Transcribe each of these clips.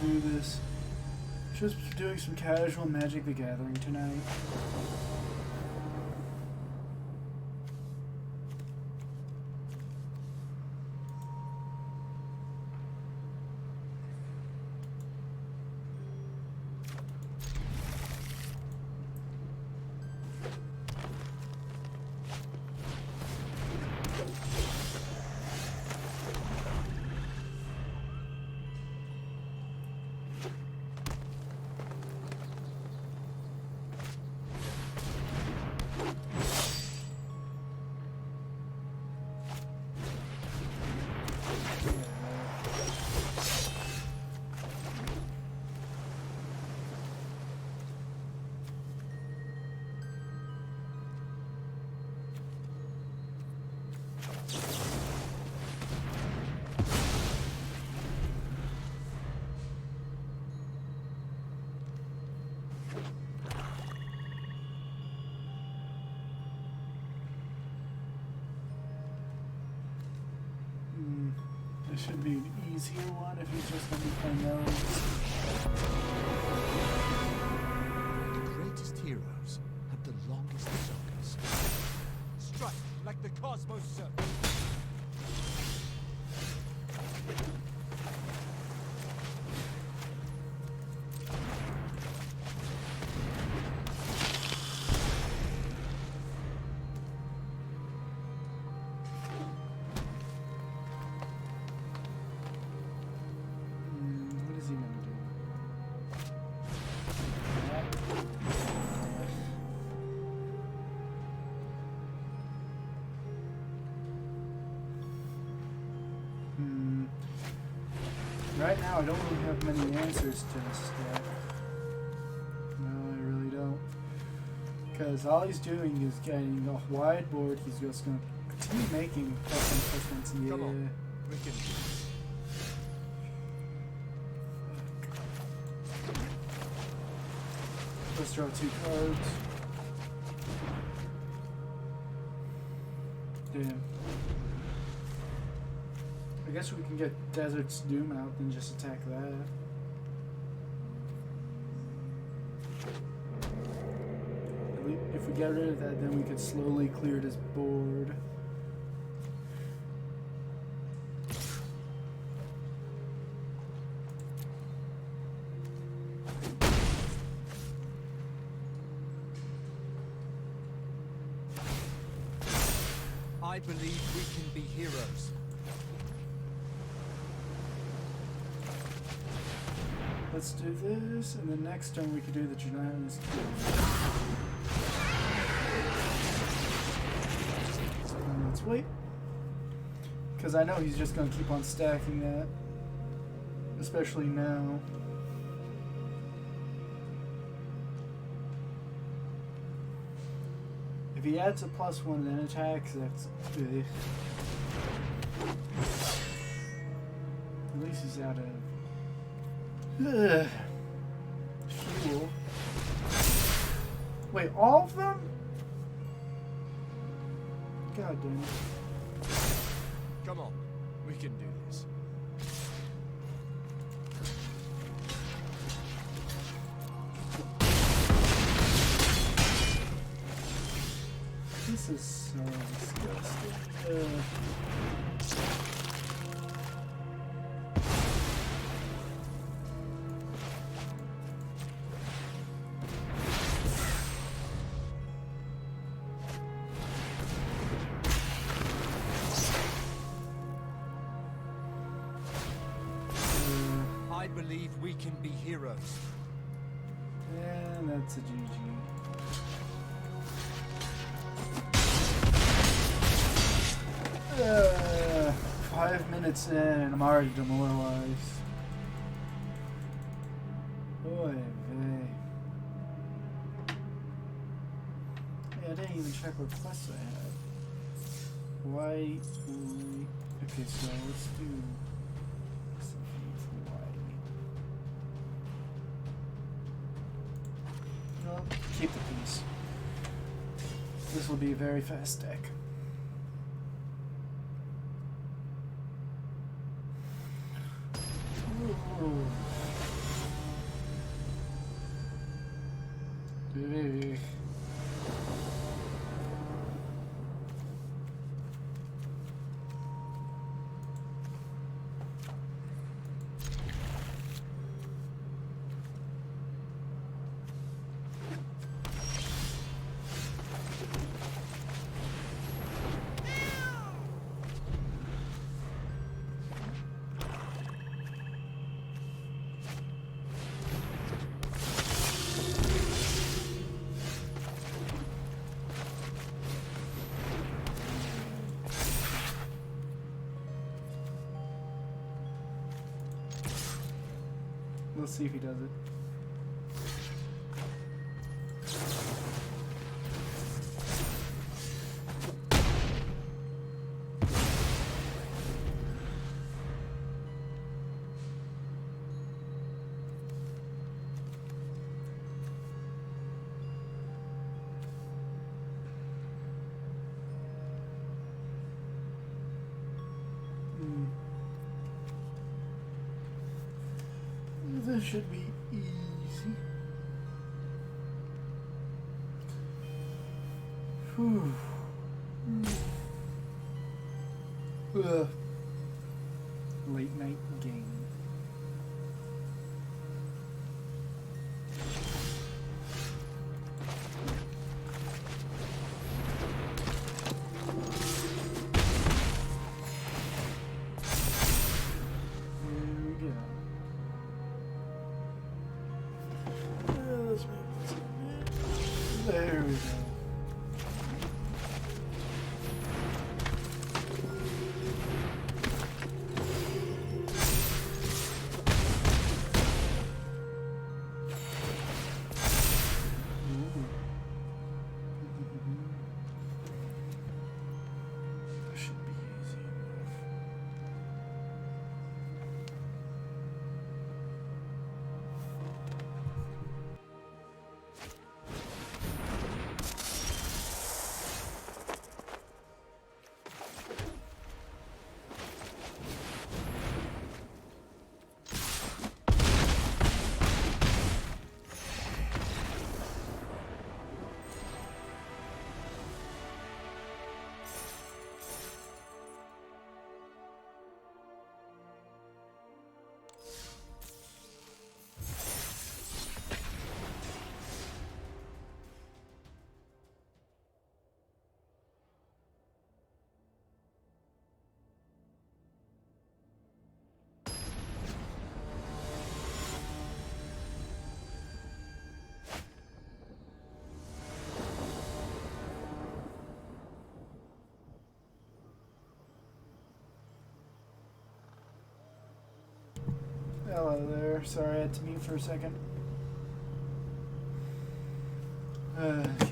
do this. Just doing some casual Magic the Gathering tonight. This should be an easier one if he's just going to be playing those. The greatest heroes have the longest sagas. Strike like the cosmos circle. What is he going to do? Right now, I don't really have many answers to this stuff. No, I really don't. Because all he's doing is getting a wide board. He's just going to continue making +1/+1. Yeah. Come on, we can. Let's draw 2 cards. Damn. I guess we can get Desert's Doom out and just attack that. If we get rid of that, then we could slowly clear this board. I believe we can be heroes. Let's do this, and then next turn we could do the Janai's. Let's wait. Because I know he's just going to keep on stacking that. Especially now. If he adds a +1 and then attacks, that's good. At least he's out of fuel. Wait, all of them? God damn it. Come on, we can do this. This is so disgusting. I believe we can be heroes. And that's a GG. 5 minutes in and I'm already demoralized. Boy, vey. Yeah, I didn't even check what quests I had. White. Okay, so let's do something for white. No, keep the piece. This will be a very fast deck. Ooh. Let's see if he does it. This should be easy. Whew. Ugh. Late night game. There we go. That should be easy enough. Hello there. Sorry I had to mute for a second. Okay.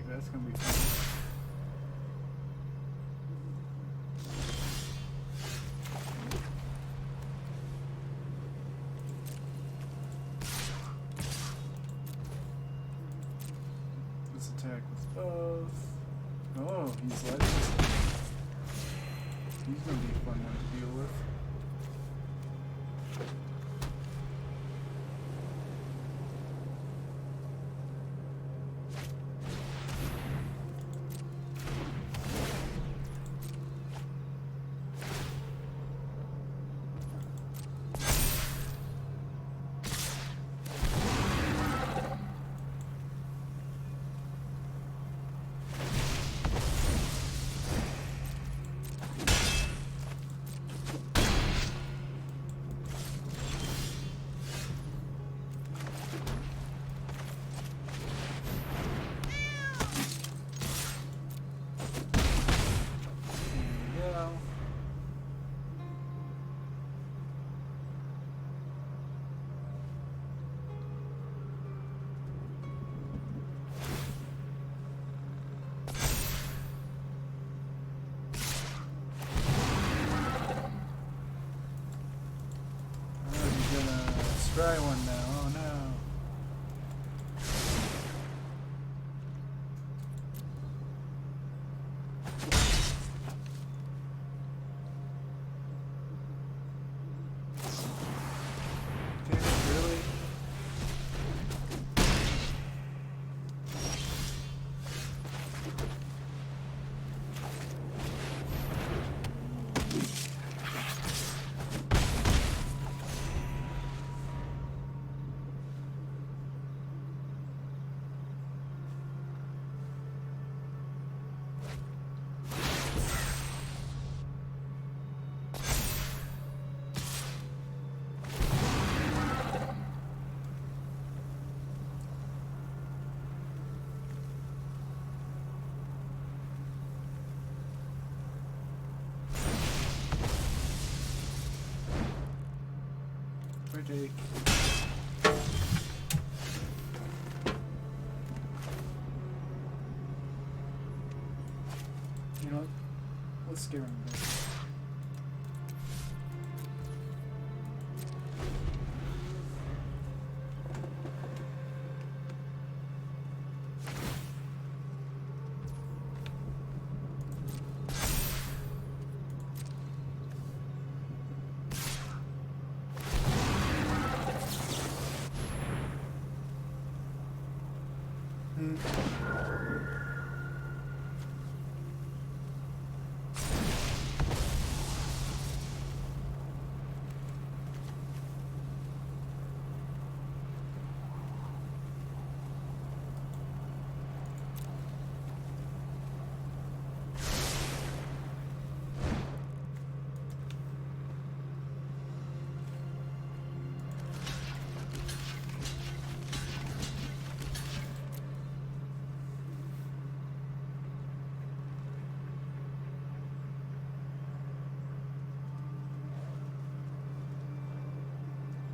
That's gonna be fun. Let's attack with both. Oh, he's letting us. He's gonna be a fun one to deal with. scare him a bit.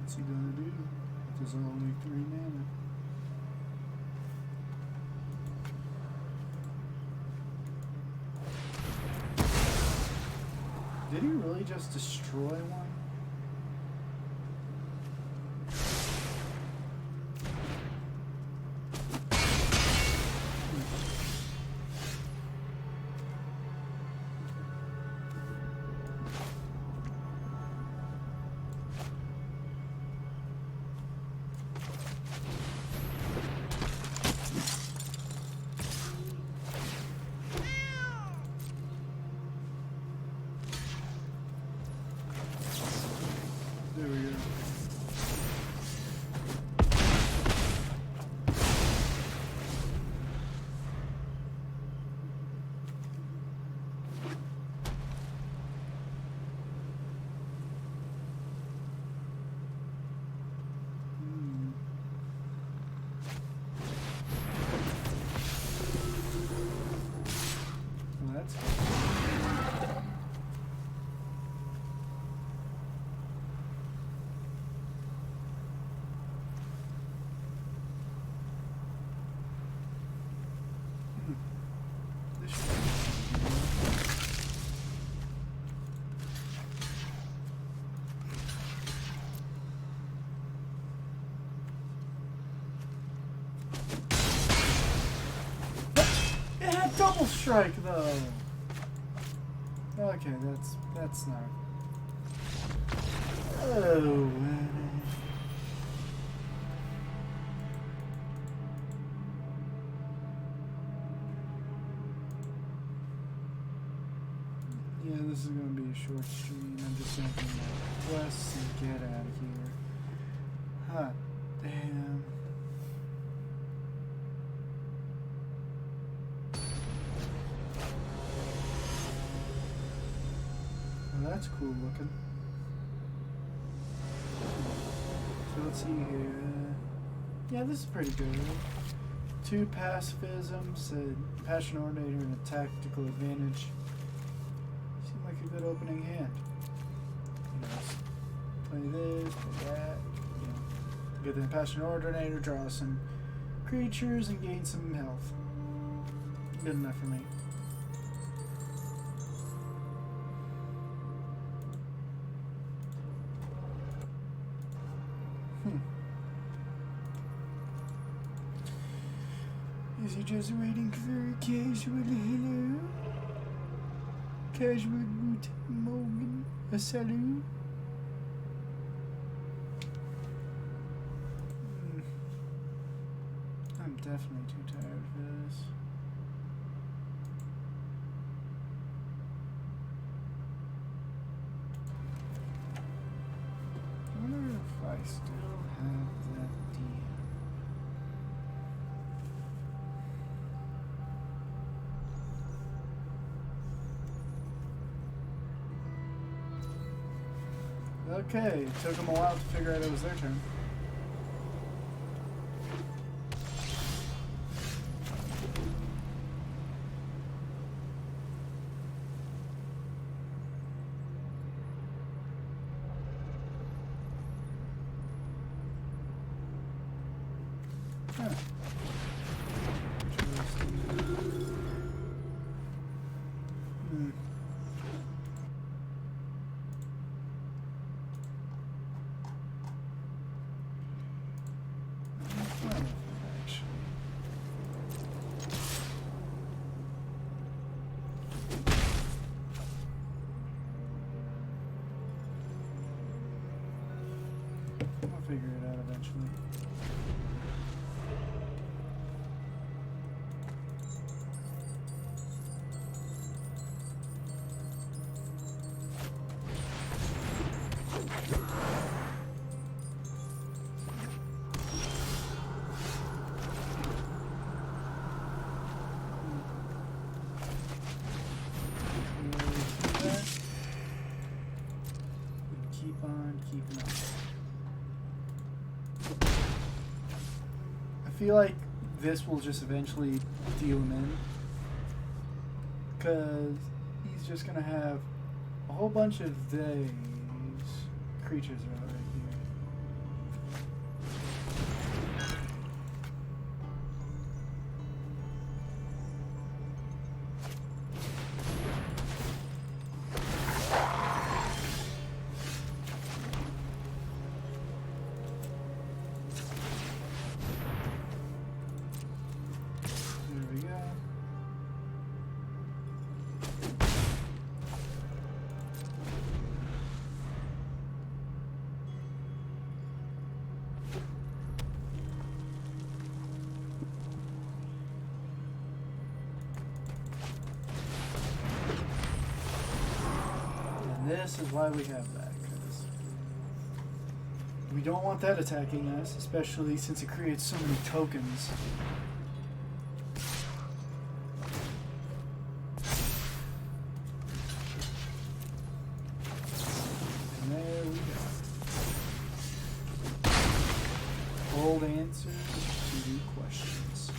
What's he gonna do? There's only 3 mana. Did he really just destroy one? There we go. Well, that's this should It had double strike though. Okay, that's not. Oh. Yeah, this is gonna be a short stream. I'm just gonna do my quests and get out of here. Hot damn. Well, that's cool looking. So let's see here. Yeah, this is pretty good. 2 pacifisms, a passion ornator, and a tactical advantage. Seemed like a good opening hand. You know, play this, play that. You know, get the passion ordinator, draw some creatures, and gain some health. Good enough for me. Is he just waiting very casually? Hello? Casual Boot Morgan? A salut? I'm definitely too tired for this. I wonder if I still have that DM. Okay, it took them a while to figure out it was their turn. Huh. Interesting. feel like this will just eventually deal him in. Because he's just going to have a whole bunch of these creatures right here. There we go. And this is why we have that, because we don't want that attacking us, especially since it creates so many tokens. And there we go. Old answers to new questions.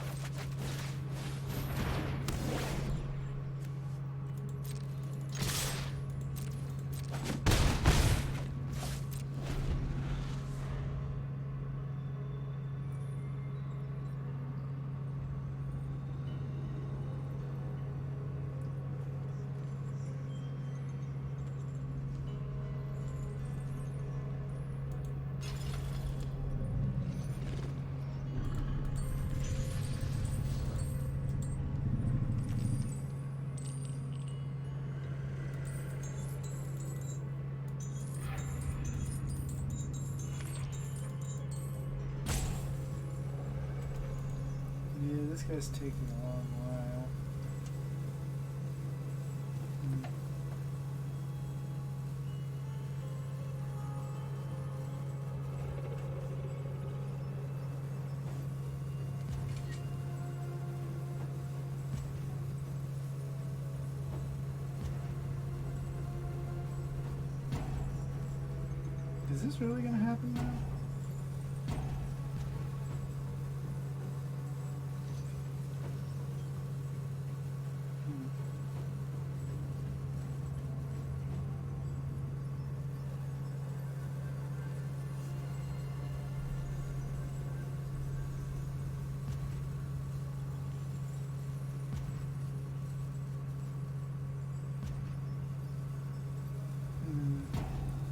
Yeah, this guy's taking a long while. Is this really gonna happen now?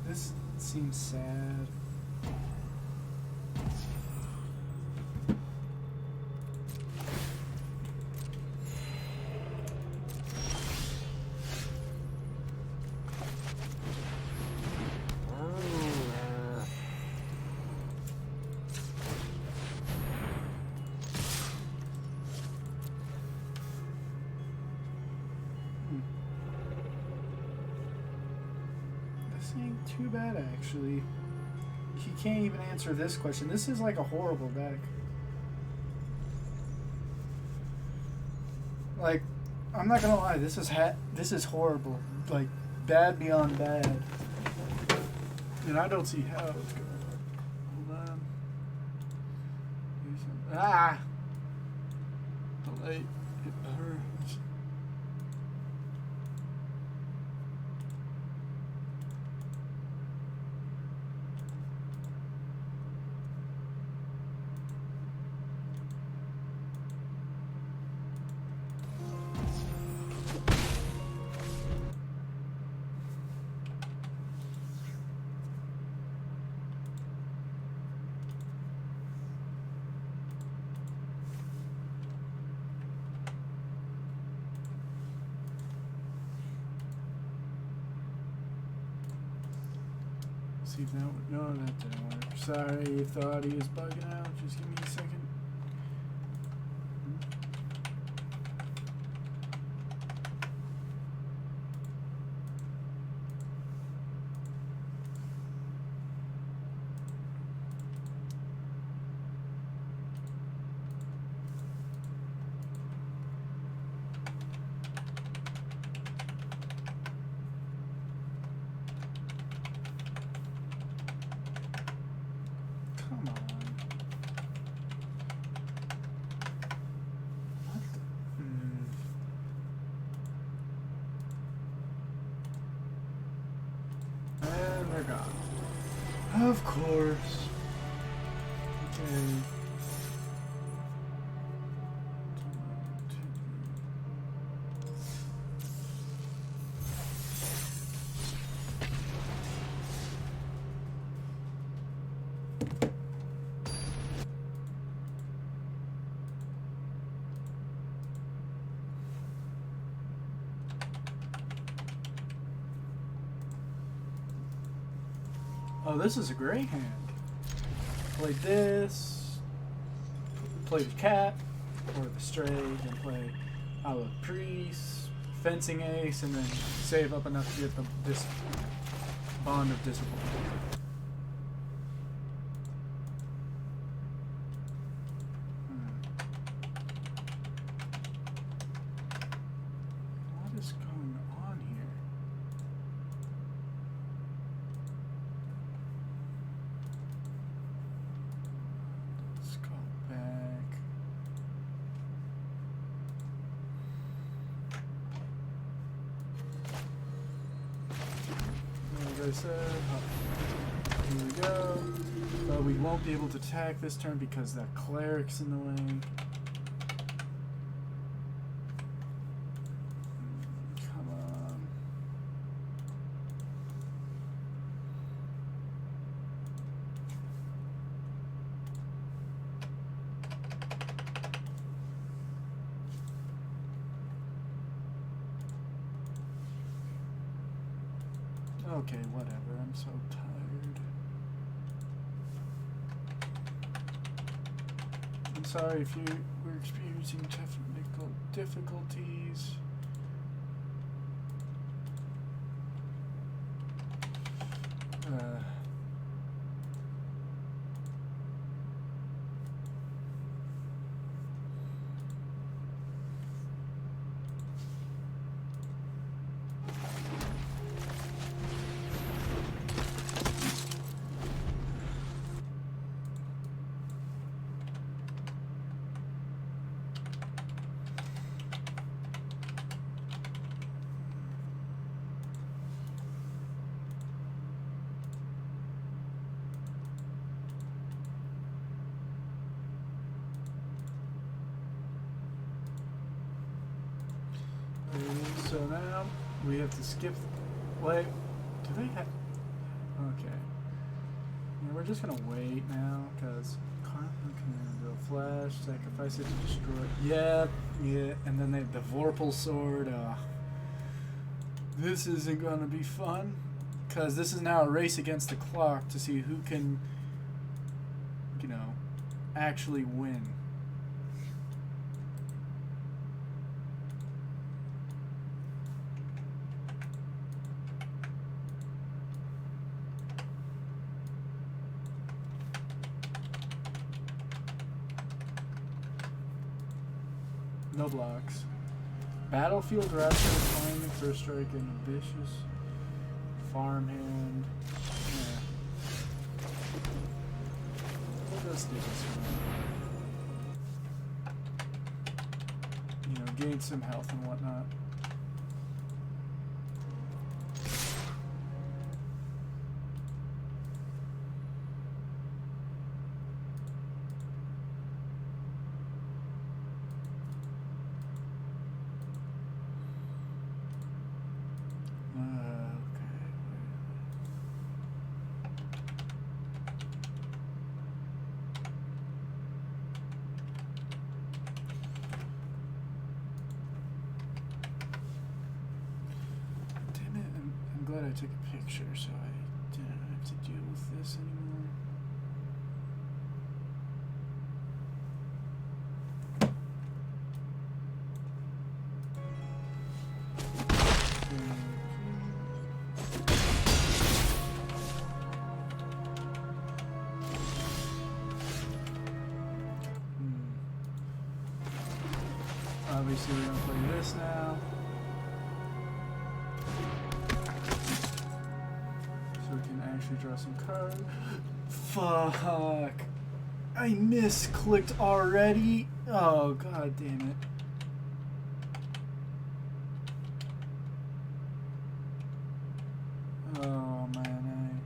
This seems sad. This ain't too bad, actually. He can't even answer this question. This is like a horrible deck. Like, I'm not gonna lie, this is horrible. Like, bad beyond bad. And I don't see how it's gonna work. Hold on. Ah! The light, it hurts. See if that would, no, that didn't work. Sorry if the audio is bugging out. Just give me a second. Come on. they're gone. Of course. Okay. Oh, this is a great hand. Play this, play the cat, or the stray, then play a priest, fencing ace, and then save up enough to get this bond of discipline. What is going on here? Let's go back. As I said, here we go. But we won't be able to attack this turn because that cleric's in the way. Come on. Okay, whatever. I'm so tired. I'm sorry if you were experiencing technical difficulties. So now we have to skip. Wait, do they have? Okay. Yeah, we're just gonna wait now because Commando Flash, sacrifice it to destroy. Yeah, and then they have the Vorpal Sword. This isn't gonna be fun because this is now a race against the clock to see who can, actually win. No blocks. Battlefield Raptor, playing the first strike, and ambitious farmhand. Yeah. We'll just do this one. Gain some health and whatnot. Glad I took a picture so I didn't have to deal with this anymore. Obviously we're gonna play this now. Draw some cards. Fuck. I misclicked already. Oh, god damn it. Oh man,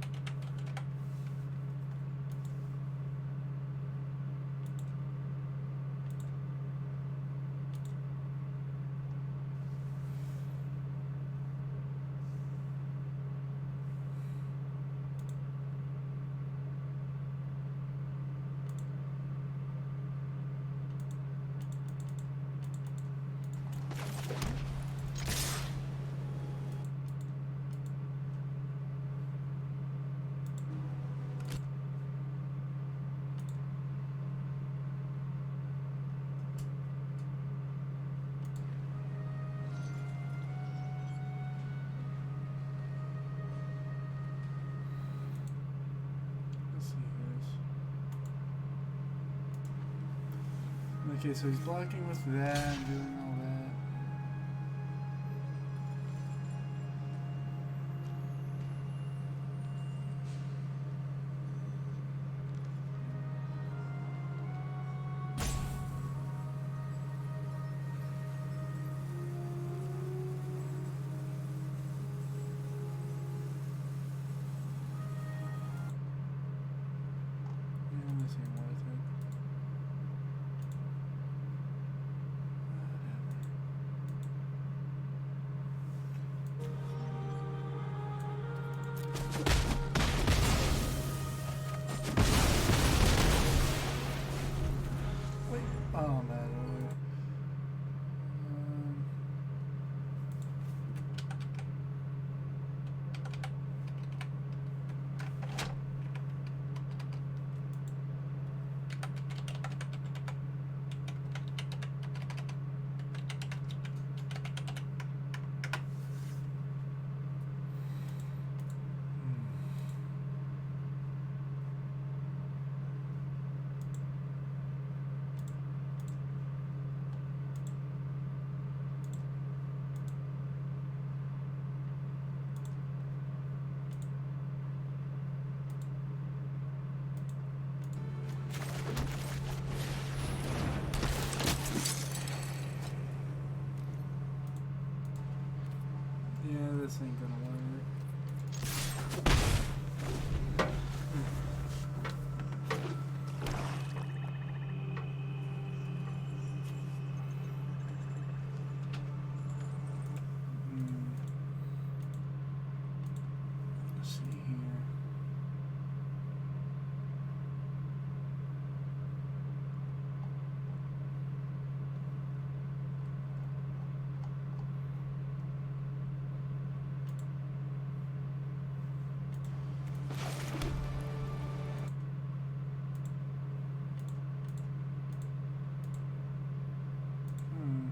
Okay, so he's blocking with that and doing all that. Yeah, this ain't worth it. Wait. Oh man. Um, yeah, this ain't gonna work. Let's see here. Hmm.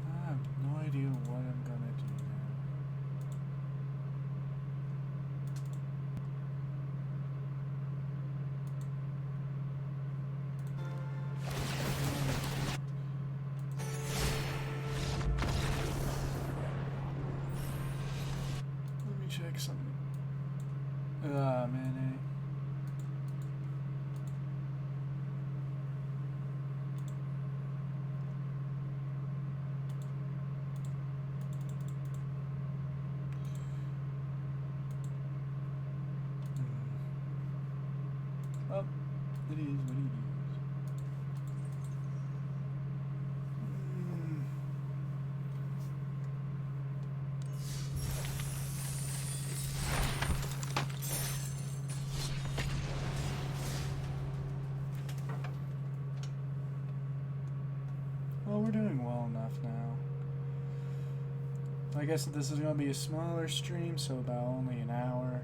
I have no idea what I'm gonna do now. Let me check something. Ah, man. Oh, it is what it is. Well, we're doing well enough now. I guess this is going to be a smaller stream, so about only an hour.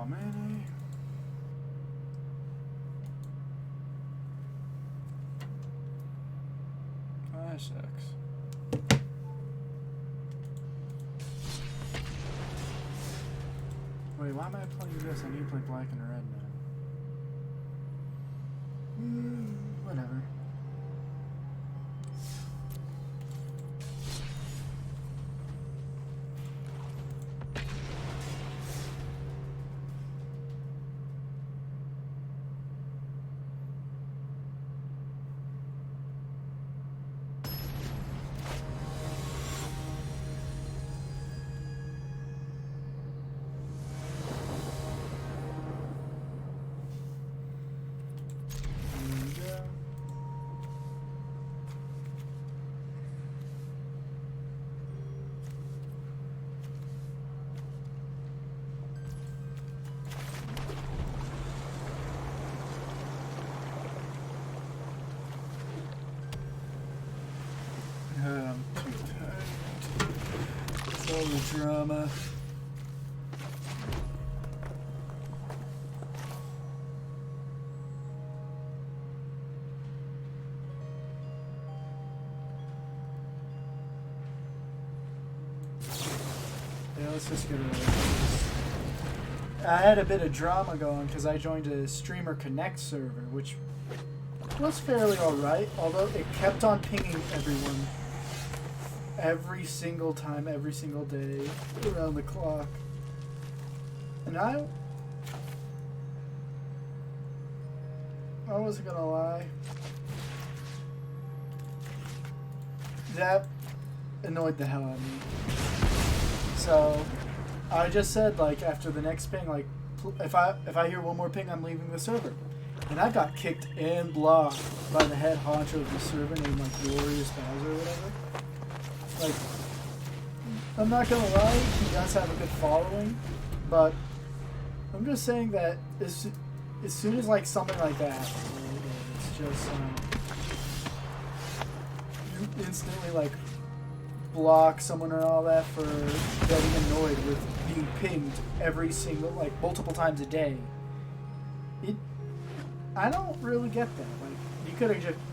man. That sucks. Wait, why am I playing this? I need to play black and red now. Whatever. I'm too tired. It's all the drama. Yeah, let's just get rid of this. I had a bit of drama going because I joined a Streamer Connect server, which was fairly alright, although it kept on pinging everyone every single time, every single day, around the clock. And I wasn't gonna lie, that annoyed the hell out of me. So I just said, like, after the next ping, like, if I hear one more ping, I'm leaving the server. And I got kicked and blocked by the head honcho of the server named, like, Glorious Bowser or whatever. Like, I'm not gonna lie, he does have a good following, but I'm just saying that as soon as, like, something like that, it's just, you instantly, like, block someone and all that for getting annoyed with being pinged every single, like, multiple times a day. I don't really get that. Like,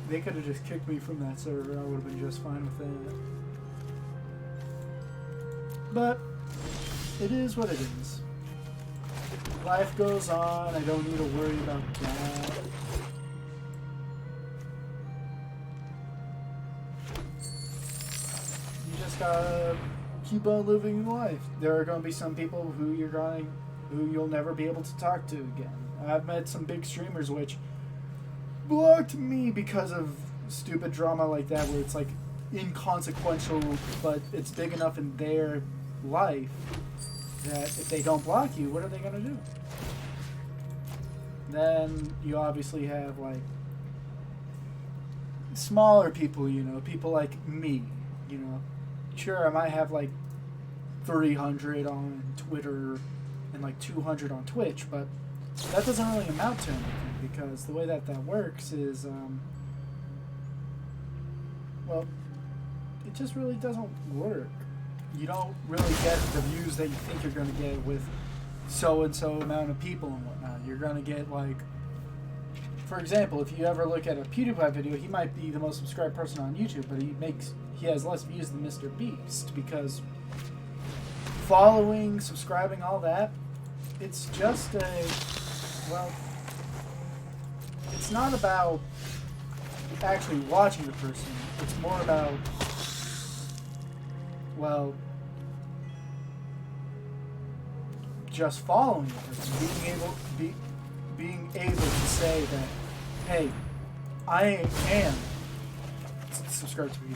they could have just kicked me from that server. I would have been just fine with that. But it is what it is. Life goes on. I don't need to worry about that. You just gotta keep on living life. There are gonna be some people who you'll never be able to talk to again. I've met some big streamers which blocked me because of stupid drama like that, where it's like inconsequential, but it's big enough in their life that if they don't block you, what are they gonna do? Then you obviously have, like, smaller people, you know, people like me, you know. Sure, I might have like 300 on Twitter and like 200 on Twitch, but that doesn't really amount to anything, because the way that works is, well, it just really doesn't work. You don't really get the views that you think you're going to get with so-and-so amount of people and whatnot. You're going to get, like, for example, if you ever look at a PewDiePie video, he might be the most subscribed person on YouTube, but he has less views than Mr. Beast, because following, subscribing, all that, it's just well, it's not about actually watching the person. It's more about, well, just following the person, being able to say that, hey, I am subscribe to me,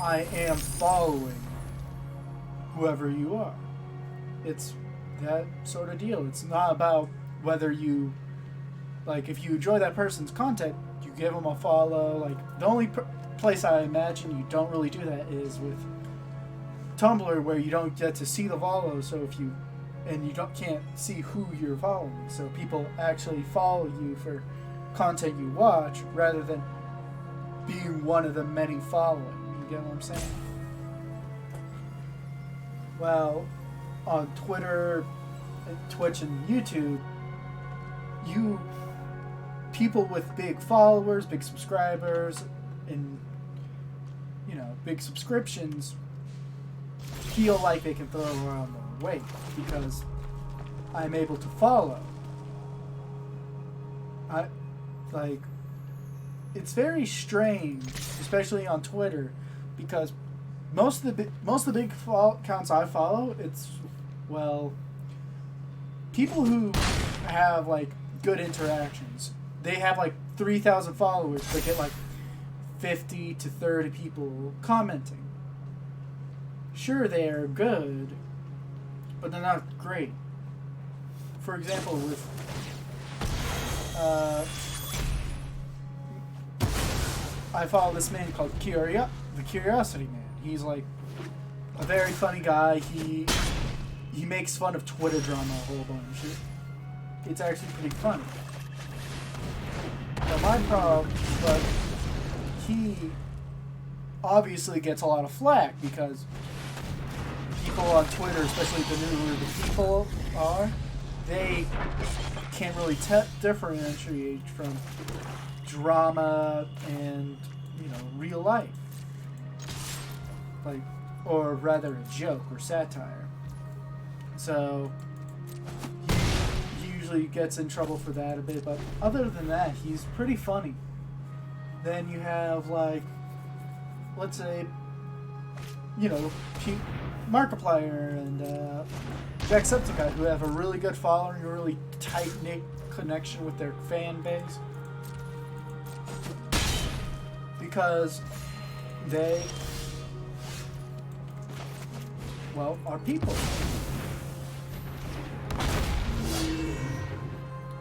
I am following whoever you are. It's that sort of deal. It's not about whether you, like, if you enjoy that person's content, you give them a follow. Like, the only place I imagine you don't really do that is with Tumblr, where you don't get to see the follow, so if you, and you can't see who you're following, so people actually follow you for content you watch rather than being one of the many following. You get what I'm saying? Well, on Twitter, Twitch and YouTube, people with big followers, big subscribers, and big subscriptions feel like they can throw around their weight because I'm able to follow. It's very strange, especially on Twitter, because most of the big accounts I follow, it's people who have like good interactions. They have like 3,000 followers, but get like 50 to 30 people commenting. Sure, they are good, but they're not great. For example, with I follow this man called the Curiosity Man. He's like a very funny guy. He makes fun of Twitter drama a whole bunch. It's actually pretty funny. But he obviously gets a lot of flack because people on Twitter, especially the newer the people are, they can't really differentiate from drama and real life, or rather a joke or satire. So he usually gets in trouble for that a bit, but other than that, he's pretty funny. Then you have let's say, Markiplier and Jacksepticeye, who have a really good following, a really tight-knit connection with their fan base. Because they, are people.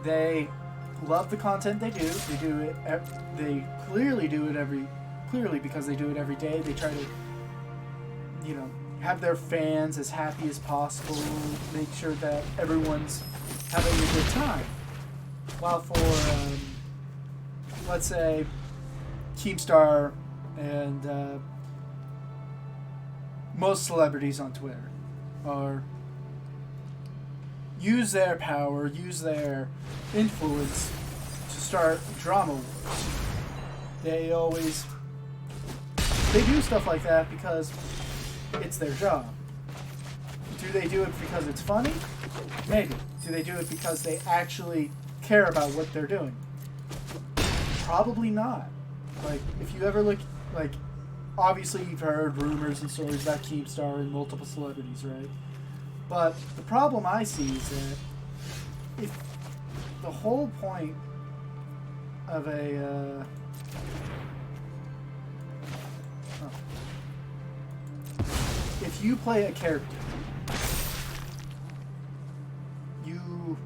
They love the content they do. They do it. They clearly do it clearly because they do it every day. They try to, have their fans as happy as possible. Make sure that everyone's having a good time. While for, let's say, Keemstar and most celebrities on Twitter use their power, use their influence to start drama wars. They do stuff like that because it's their job. Do they do it because it's funny? Maybe. Do they do it because they actually care about what they're doing? Probably not. If you ever look, obviously you've heard rumors and stories about Keemstar and multiple celebrities, right? But the problem I see is that if the whole point of if you play a character, you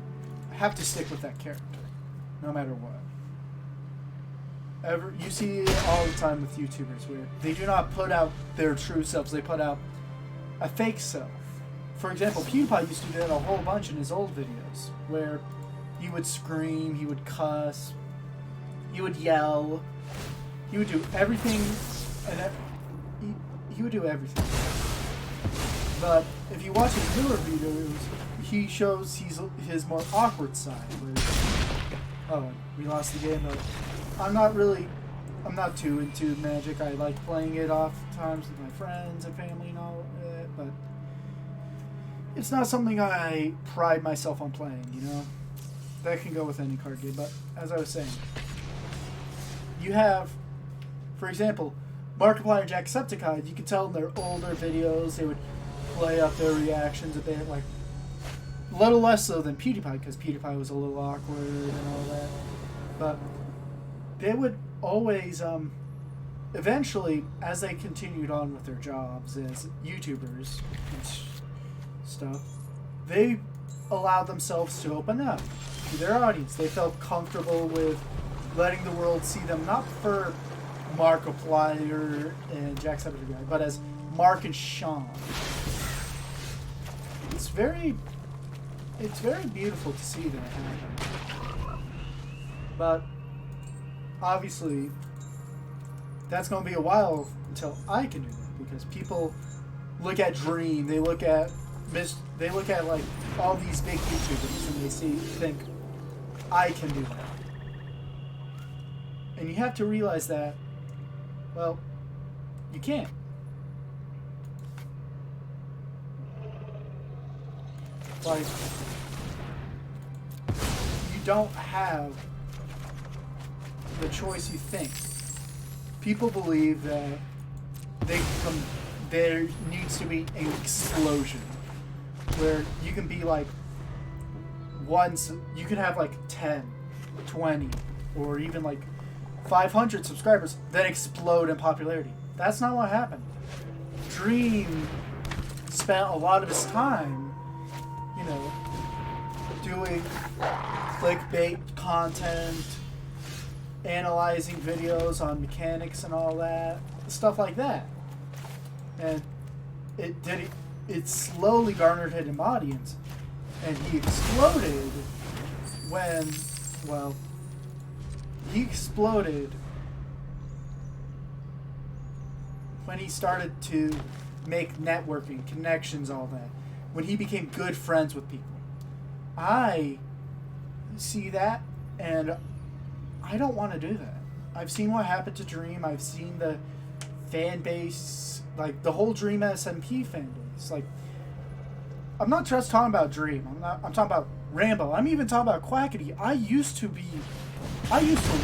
have to stick with that character, no matter what. You see it all the time with YouTubers where they do not put out their true selves, they put out a fake self. For example, PewDiePie used to do that a whole bunch in his old videos, where he would scream, he would cuss, he would yell, he would do everything, and he would do everything. But if you watch his newer videos, he shows his more awkward side, where, we lost the game, but I'm not too into Magic. I like playing it oftentimes with my friends and family and all that, but it's not something I pride myself on playing, That can go with any card game, but as I was saying, you have, for example, Markiplier and Jacksepticeye. You can tell in their older videos, they would play up their reactions a bit, a little less so than PewDiePie, because PewDiePie was a little awkward and all that, but they would always, eventually, as they continued on with their jobs as YouTubers and stuff, they allowed themselves to open up to their audience. They felt comfortable with letting the world see them, not for Markiplier and Jacksepticeye, but as Mark and Sean. It's very beautiful to see that happen. But obviously, that's going to be a while until I can do that, because people look at Dream, they look at they look at like all these big YouTubers and think I can do that. And you have to realize that, well, you can't. Like, you don't have the choice you think. People believe that there needs to be an explosion where you can be like you could have like 10, 20, or even like 500 subscribers that explode in popularity. That's not what happened. Dream spent a lot of his time, you know, doing clickbait content, analyzing videos on mechanics and all that, stuff like that. And it slowly garnered him audience. And he exploded when he started to make networking, connections, all that. When he became good friends with people. I see that, and I don't want to do that. I've seen what happened to Dream. I've seen the fan base, like the whole Dream SMP fan base. Like, I'm not just talking about Dream. I'm talking about Rambo. I'm even talking about Quackity. I used to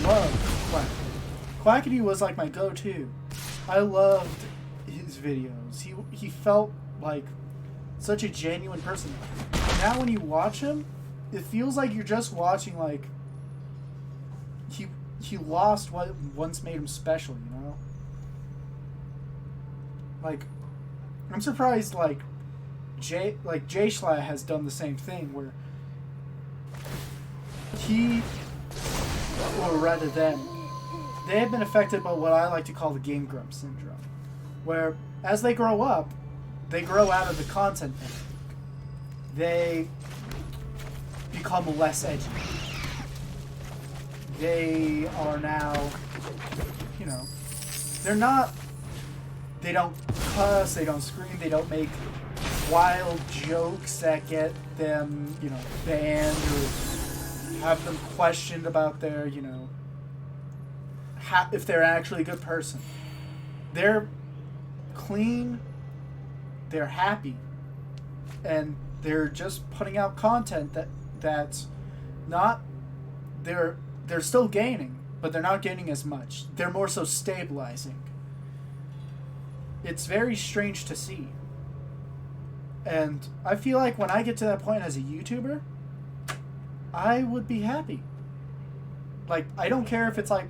love Quackity. Quackity was like my go-to. I loved his videos. He felt like such a genuine person. Now when you watch him, it feels like you're just watching like he lost what once made him special, you know? Like, I'm surprised like Jay Schlatt has done the same thing where or rather they have been affected by what I like to call the Game Grump syndrome, where as they grow up, they grow out of the content ethic. They become less edgy. They are now, you know, they don't cuss, they don't scream, they don't make wild jokes that get them, you know, banned or have them questioned about their, you know, if they're actually a good person. They're clean, they're happy, and they're just putting out content that's not, they're still gaining, but they're not gaining as much. They're more so stabilizing. It's very strange to see. And I feel like when I get to that point as a YouTuber, I would be happy. Like, I don't care if it's like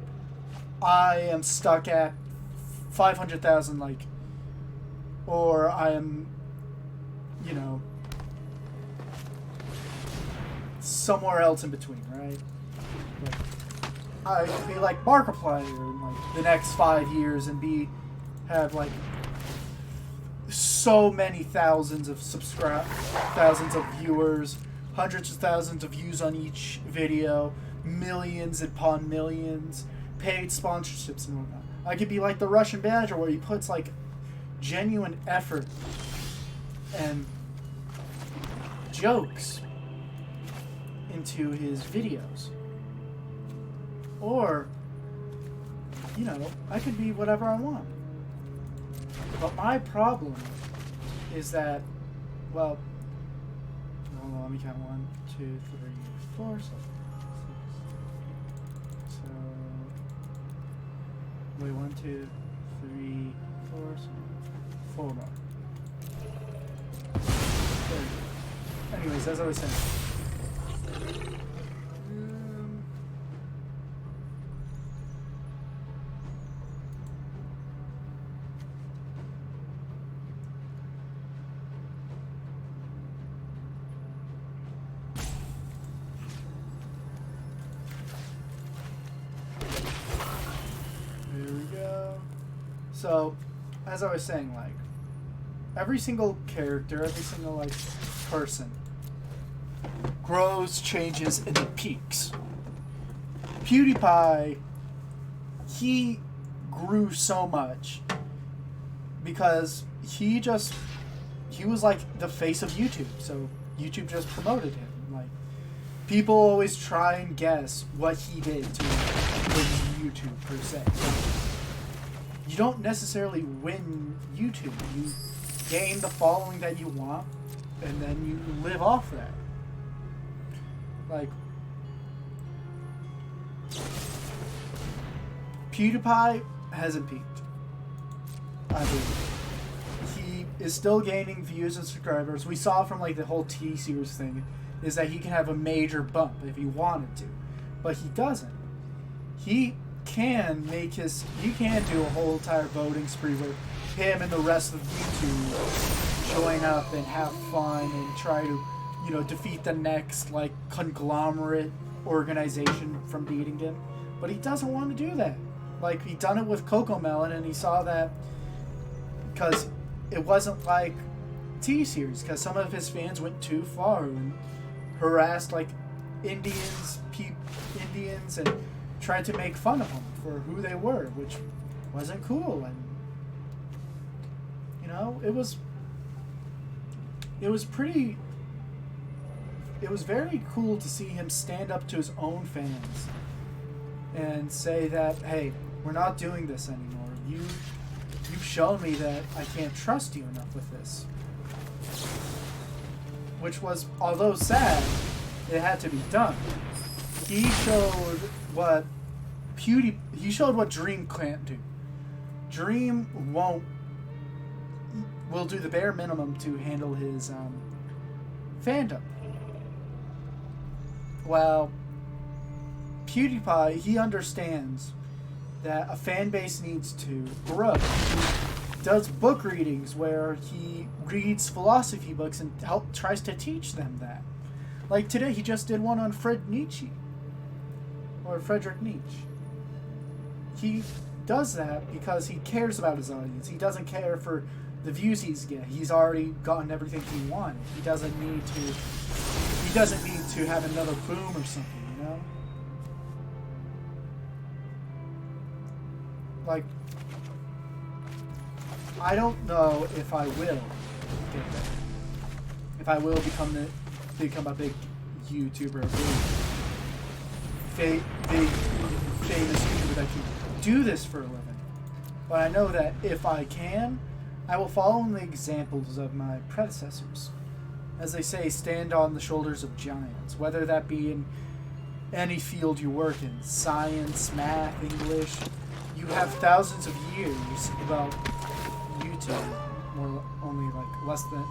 I am stuck at 500,000 like, or I am, you know, somewhere else in between, right? Like, I could be like Markiplier in like the next 5 years and have like so many thousands of thousands of viewers, hundreds of thousands of views on each video, millions upon millions, paid sponsorships and whatnot. I could be like the Russian Badger, where he puts like genuine effort and jokes into his videos. Or, you know, I could be whatever I want. But my problem is that, well, hold on, let me count 1, 2, 3, 4, 6. So, wait, 1, 2, 3, 4, so 4 more. There we go. Anyways, as I was saying. So, as I was saying, like, every single character, every single, like, person grows, changes, and it peaks. PewDiePie, he grew so much because he he was like the face of YouTube, so YouTube just promoted him. Like, people always try and guess what he did to win YouTube per se. You don't necessarily win YouTube. You gain the following that you want, and then you live off that. Like, PewDiePie hasn't peaked, I believe. He is still gaining views and subscribers. We saw from like the whole T-Series thing is that he can have a major bump if he wanted to, but he doesn't. He can do a whole entire voting spree where him and the rest of YouTube join up and have fun and try to, you know, defeat the next like conglomerate organization from beating him. But he doesn't want to do that. Like, he done it with CoComelon, and he saw that because it wasn't like T-Series, because some of his fans went too far and harassed like Indians and tried to make fun of them for who they were, which wasn't cool. And you know, it was very cool to see him stand up to his own fans and say that, hey, we're not doing this anymore. You've shown me that I can't trust you enough with this. Which was, although sad, it had to be done. He showed what Dream can't do. Dream will do the bare minimum to handle his fandom. Well, PewDiePie, he understands that a fan base needs to grow. He does book readings where he reads philosophy books and tries to teach them that. Like today, he just did one on Friedrich Nietzsche. He does that because he cares about his audience. He doesn't care for the views he's getting. He's already gotten everything he wanted. He doesn't need to have another boom or something, you know? Like, I don't know if I will get there. If I will become a big YouTuber, a big famous YouTuber that can do this for a living. But I know that if I can, I will follow in the examples of my predecessors. As they say, stand on the shoulders of giants, whether that be in any field you work in, science, math, English. You have thousands of years about YouTube, only like less than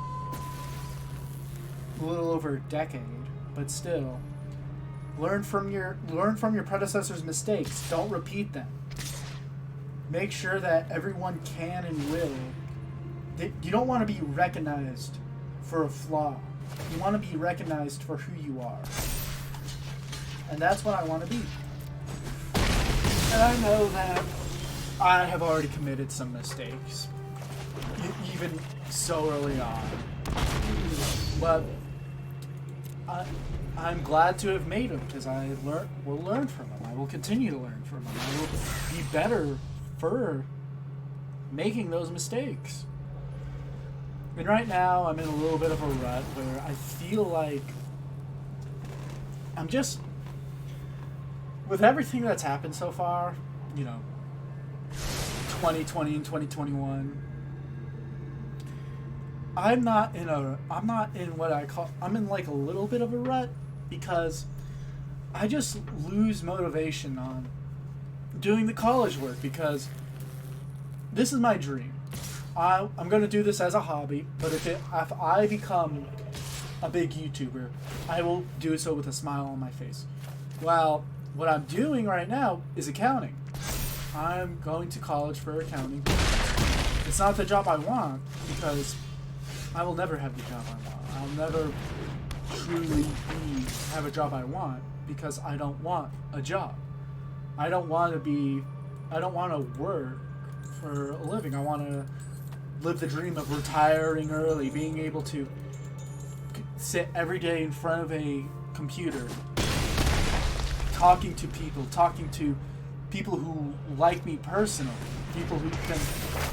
a little over a decade, but still, learn from your predecessors' mistakes. Don't repeat them. Make sure that everyone can and will. You don't want to be recognized for a flaw. You want to be recognized for who you are. And that's what I want to be. And I know that I have already committed some mistakes, even so early on. But I'm glad to have made them, because I will learn from them. I will continue to learn from them. I will be better for making those mistakes. And right now, I'm in a little bit of a rut where I feel like I'm just, with everything that's happened so far, you know, 2020 and 2021, I'm in like a little bit of a rut, because I just lose motivation on doing the college work, because this is my dream. I'm going to do this as a hobby, but if I become a big YouTuber, I will do so with a smile on my face. Well, what I'm doing right now is accounting. I'm going to college for accounting. It's not the job I want, because I will never have the job I want. I'll never truly have a job I want, because I don't want a job. I don't want to work for a living. I want to live the dream of retiring early, being able to sit every day in front of a computer, talking to people who like me personally, people who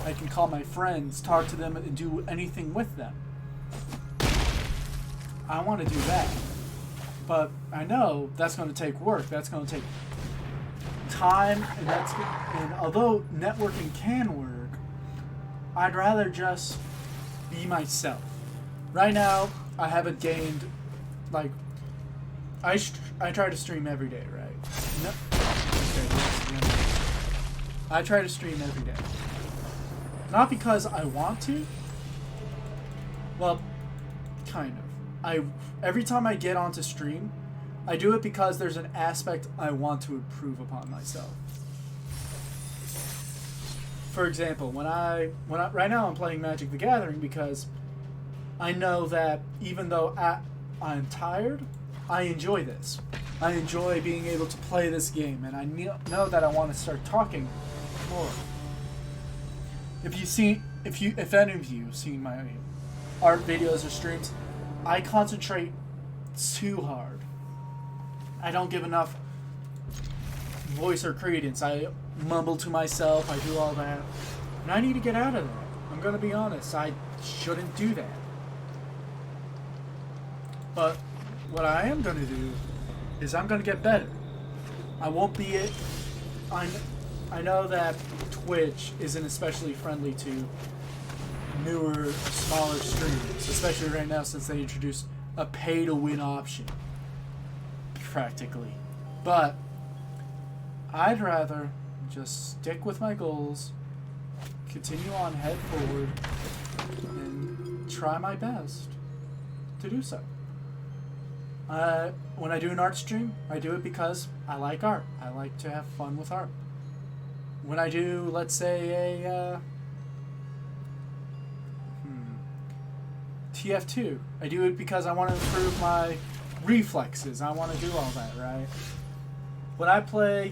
I can call my friends, talk to them and do anything with them. I want to do that. But I know that's going to take work. That's going to take time, and although networking can work, I'd rather just be myself. Right now, I haven't gained, like, I try to stream every day, right? No, I try to stream every day. Not because I want to. Well, kind of. Every time I get onto stream, I do it because there's an aspect I want to improve upon myself. For example, when I right now I'm playing Magic the Gathering because I know that even though I'm tired, I enjoy this. I enjoy being able to play this game, and I know that I want to start talking more. If any of you seen my art videos or streams, I concentrate too hard. I don't give enough voice or credence. I mumble to myself. I do all that. And I need to get out of that. I'm going to be honest. I shouldn't do that. But what I am going to do is I'm going to get better. I won't be it. I know that Twitch isn't especially friendly to newer, smaller streamers, especially right now since they introduced a pay-to-win option, practically. But I'd rather just stick with my goals, continue on, head forward, and try my best to do so. When I do an art stream, I do it because I like art. I like to have fun with art. When I do, let's say, a TF2, I do it because I want to improve my reflexes. I want to do all that, right? When I play,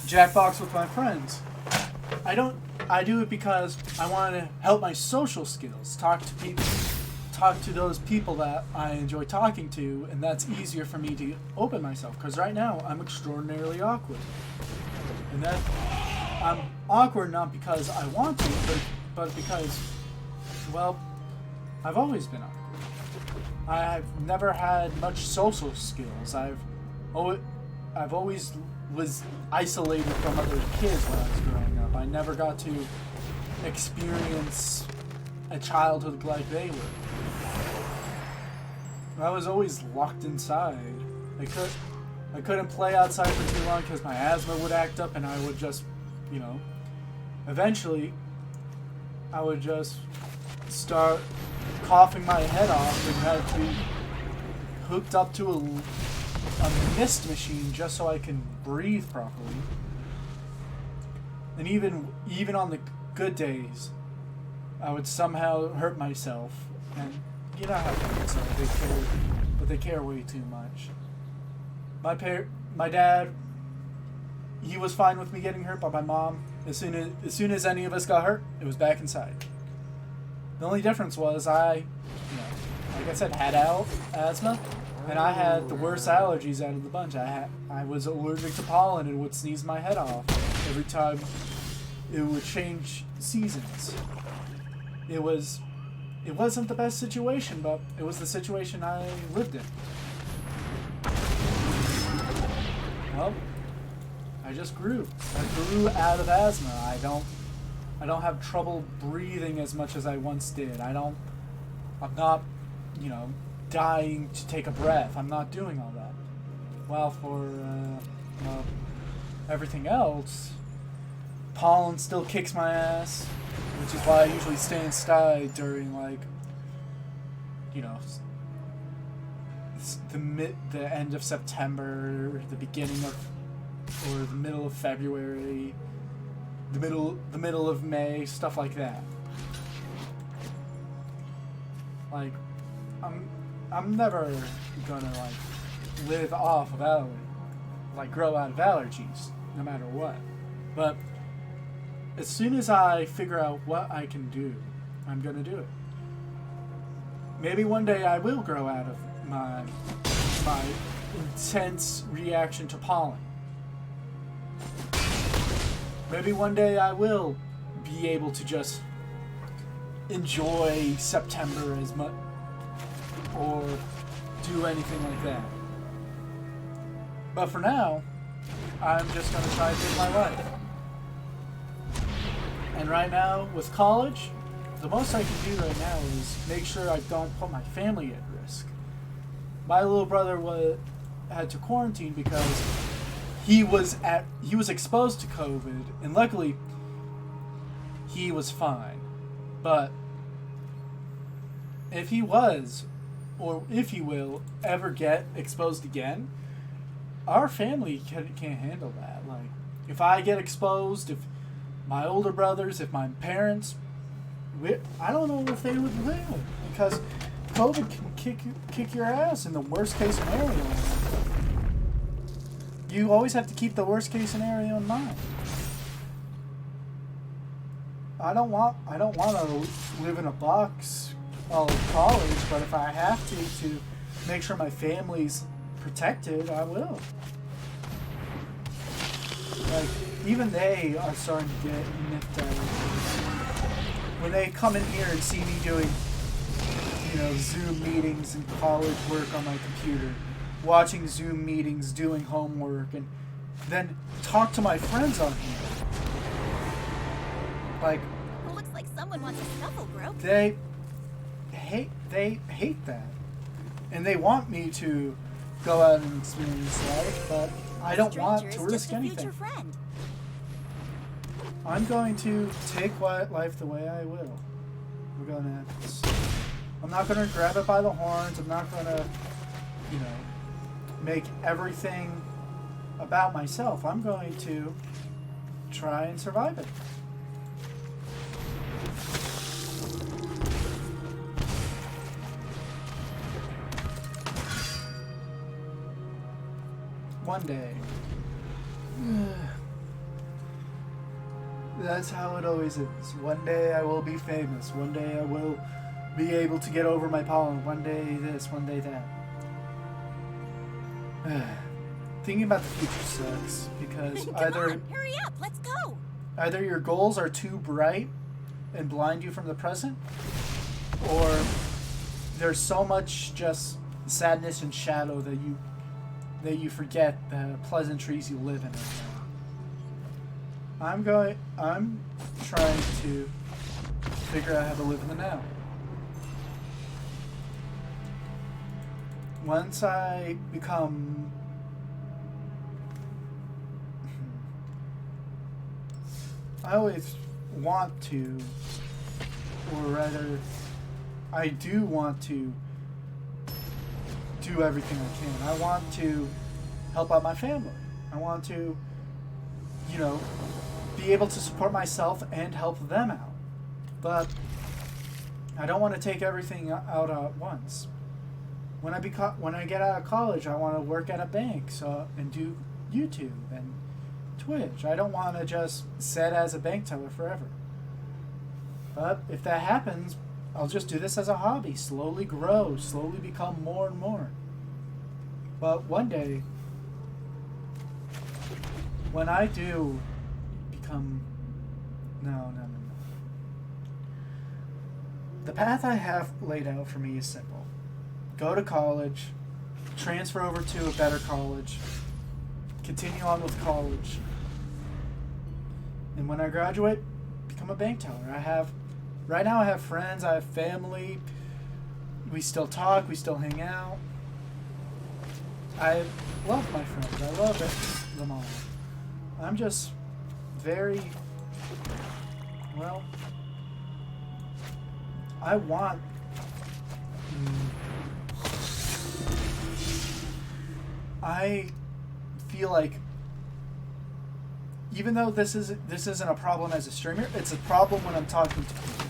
Jackbox with my friends, I do it because I want to help my social skills, talk to those people that I enjoy talking to, and that's easier for me to open myself, because right now I'm extraordinarily awkward. And that I'm awkward not because I want to, but because, well, I've always been awkward. I've never had much social skills. I've always was isolated from other kids when I was growing up. I never got to experience a childhood like they were. I was always locked inside. I couldn't play outside for too long because my asthma would act up, and I would just, eventually I would just start coughing my head off and had to be hooked up to a mist machine just so I can breathe properly. And even on the good days, I would somehow hurt myself. And you know how parents are, they care way too much. My dad, he was fine with me getting hurt, but my mom, as soon as any of us got hurt, it was back inside. The only difference was like I said, had asthma, and I had the worst allergies out of the bunch. I was allergic to pollen and would sneeze my head off every time it would change seasons. It wasn't the best situation, but it was the situation I lived in. Well, I just grew. I grew out of asthma. I don't have trouble breathing as much as I once did. I'm not, dying to take a breath. I'm not doing all that. Well, for everything else, pollen still kicks my ass, which is why I usually stay inside during the end of September, the beginning of, or the middle of February, the middle of May, stuff like that. I'm never gonna live off of grow out of allergies, no matter what. But as soon as I figure out what I can do, I'm gonna do it. Maybe one day I will grow out of my intense reaction to pollen. Maybe one day I will be able to just enjoy September as much or do anything like that. But for now, I'm just going to try and live my life. And right now, with college, the most I can do right now is make sure I don't put my family at risk. My little brother had to quarantine because he was exposed to COVID, and luckily he was fine. But if he was, or if he will, ever get exposed again, our family can't handle that. Like, if I get exposed, if my older brothers, if my parents, I don't know if they would live, because COVID can kick your ass in the worst case scenario. You always have to keep the worst case scenario in mind. I don't want to live in a box all of college, but if I have to make sure my family's protected, I will. Like, even they are starting to get nipped at. When they come in here and see me doing, Zoom meetings and college work on my computer, watching Zoom meetings, doing homework, and then talk to my friends on here. Like, Well, looks like someone wants a scuffle, bro. They hate that. And they want me to go out and experience life, but I don't want to risk anything. Friend. I'm going to take life the way I will. I'm not gonna grab it by the horns. I'm not gonna, make everything about myself. I'm going to try and survive it. One day. That's how it always is. One day I will be famous. One day I will be able to get over my pollen. One day this, one day that. Thinking about the future sucks because Come on, hurry up, let's go. Either your goals are too bright and blind you from the present, or there's so much just sadness and shadow that you forget the pleasantries you live in right now. I'm trying to figure out how to live in the now. Once I become I always want to, or rather, I do want to do everything I can. I want to help out my family. I want to, be able to support myself and help them out. But I don't want to take everything out at once. When I get out of college, I want to work at a bank and do YouTube and Twitch. I don't want to just sit as a bank teller forever. But if that happens, I'll just do this as a hobby, slowly grow, slowly become more and more. But one day, when I do become... No. The path I have laid out for me is simple. Go to college, transfer over to a better college, continue on with college, and when I graduate, become a bank teller. Right now I have friends, I have family, we still talk, we still hang out. I love my friends, I love them all. I'm just very, I want I feel like even though this isn't a problem as a streamer, it's a problem when I'm talking to people.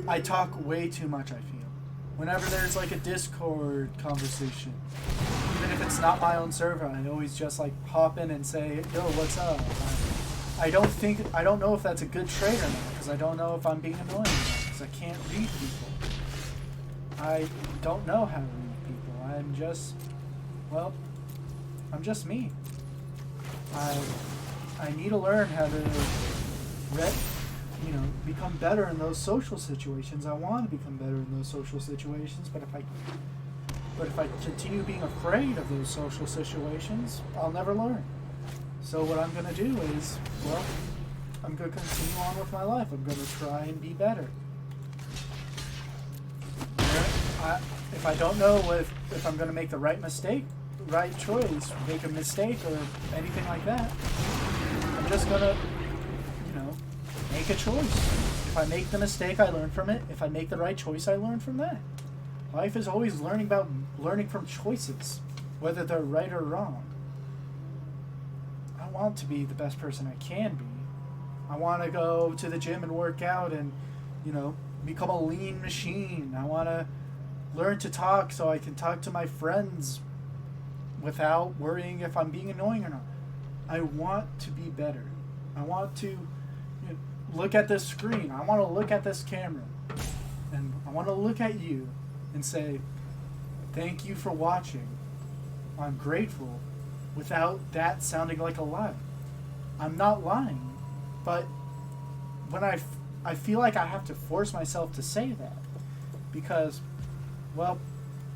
I talk way too much, I feel. Whenever there's like a Discord conversation, even if it's not my own server, I always just like hop in and say, yo, what's up? I don't know if that's a good trait or not, because I don't know if I'm being annoying or not, because I can't read people. I don't know how to read people. I'm just me. I need to learn how to you know, become better in those social situations. I want to become better in those social situations, but if I continue being afraid of those social situations, I'll never learn. So what I'm going to do is, well, I'm going to continue on with my life. I'm going to try and be better. If I don't know if I'm going to make the right choice, make a mistake or anything like that, I'm just going to, you know, make a choice. If I make the mistake, I learn from it. If I make the right choice, I learn from that. Life is always learning from choices, whether they're right or wrong. I want to be the best person I can be. I want to go to the gym and work out and, you know, become a lean machine. I want to learn to talk so I can talk to my friends without worrying if I'm being annoying or not. I want to be better. I want to, you know, look at this screen. I want to look at this camera. And I want to look at you and say, thank you for watching. I'm grateful, without that sounding like a lie. I'm not lying, but when I feel like I have to force myself to say that, because, well,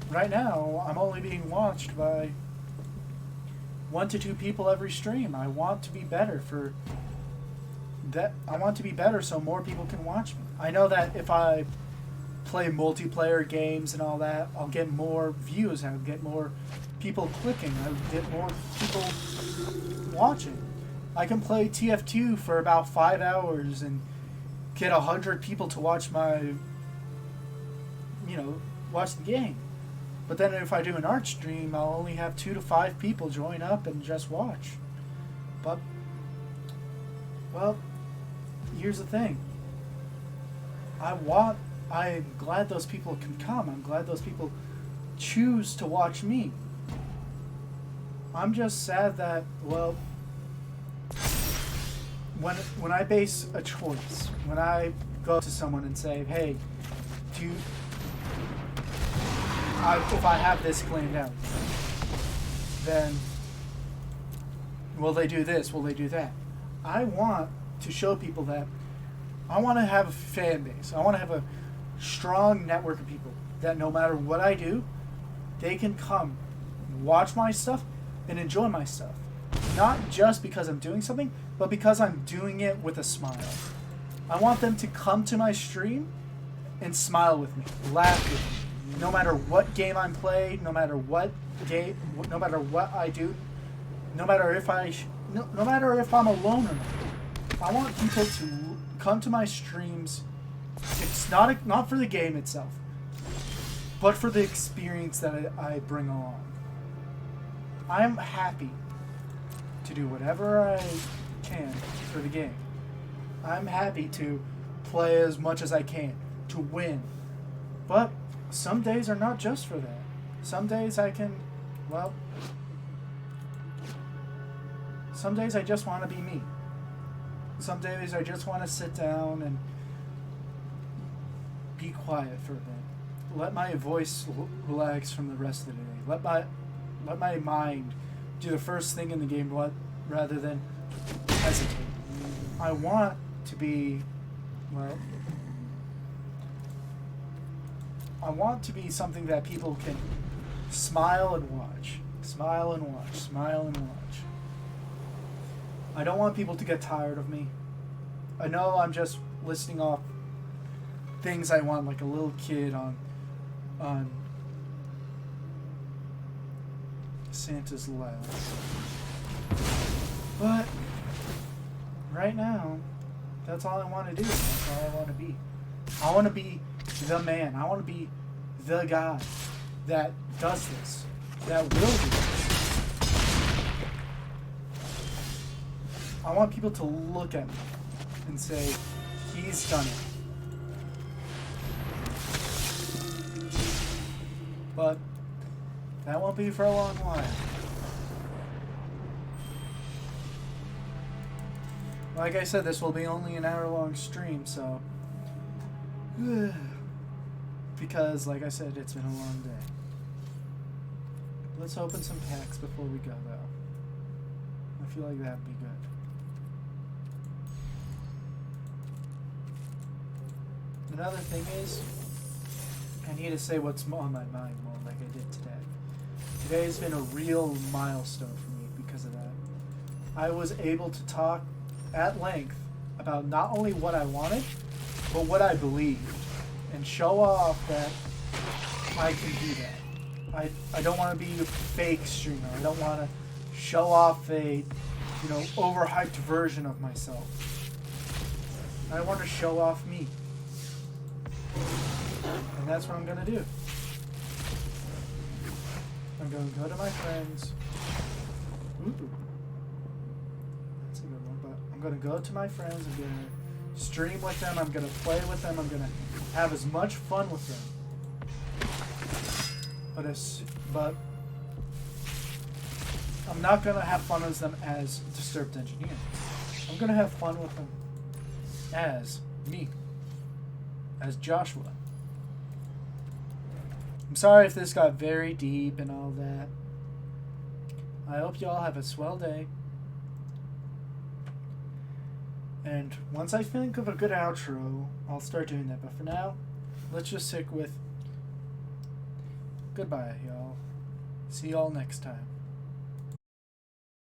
right now I'm only being watched by 1 to 2 people every stream. I want to be better for that. I want to be better so more people can watch me. I know that if I play multiplayer games and all that, I'll get more views, I'll get more people clicking, I'll get more people watching. I can play TF2 for about 5 hours and get 100 people to watch watch the game. But then if I do an art stream, I'll only have 2 to 5 people join up and just watch. But, well, here's the thing. I'm glad those people can come. I'm glad those people choose to watch me. I'm just sad that, well, when I base a choice, when I go to someone and say, hey, if I have this planned out, then will they do this? Will they do that? I want to show people that I want to have a fan base. I want to have a strong network of people that no matter what I do, they can come watch my stuff and enjoy my stuff. Not just because I'm doing something, but because I'm doing it with a smile. I want them to come to my stream and smile with me, laugh with me. No matter what game I'm playing, no matter what I do, no matter if I'm alone or not. I want people to come to my streams. It's not for the game itself, but for the experience that I bring along. I'm happy to do whatever I can for the game. I'm happy to play as much as I can, to win. But some days are not just for that. Some days some days I just want to be me. Some days I just want to sit down and be quiet for a bit. Let my voice relax from the rest of the day. Let my mind do the first thing in the game rather than hesitate. I want to be, I want to be something that people can smile and watch. Smile and watch. Smile and watch. I don't want people to get tired of me. I know I'm just listing off things I want, like a little kid on Santa's lap. But right now, that's all I want to do. That's all I want to be. I want to be the man. I want to be the guy that does this, that will do this. I want people to look at me and say, he's done it. But that won't be for a long while. Like I said, this will be only an hour-long stream, so... because, like I said, it's been a long day. Let's open some packs before we go, though. I feel like that'd be good. another thing is, I need to say what's on my mind more, like I did today. Today has been a real milestone for me because of that. I was able to talk at length about not only what I wanted, but what I believed, and show off that I can do that. I don't want to be a fake streamer. I don't want to show off a, overhyped version of myself. I want to show off me. And that's what I'm going to do. I'm going to go to my friends. Ooh. That's a good one. But I'm going to go to my friends. I'm going to stream with them. I'm going to play with them. I'm going to have as much fun with them. But I'm not going to have fun with them as Disturbed Engineer. I'm going to have fun with them as me. As Joshua. I'm sorry if this got very deep and all that. I hope you all have a swell day. And once I think of a good outro, I'll start doing that. But for now, let's just stick with goodbye, y'all. See y'all next time.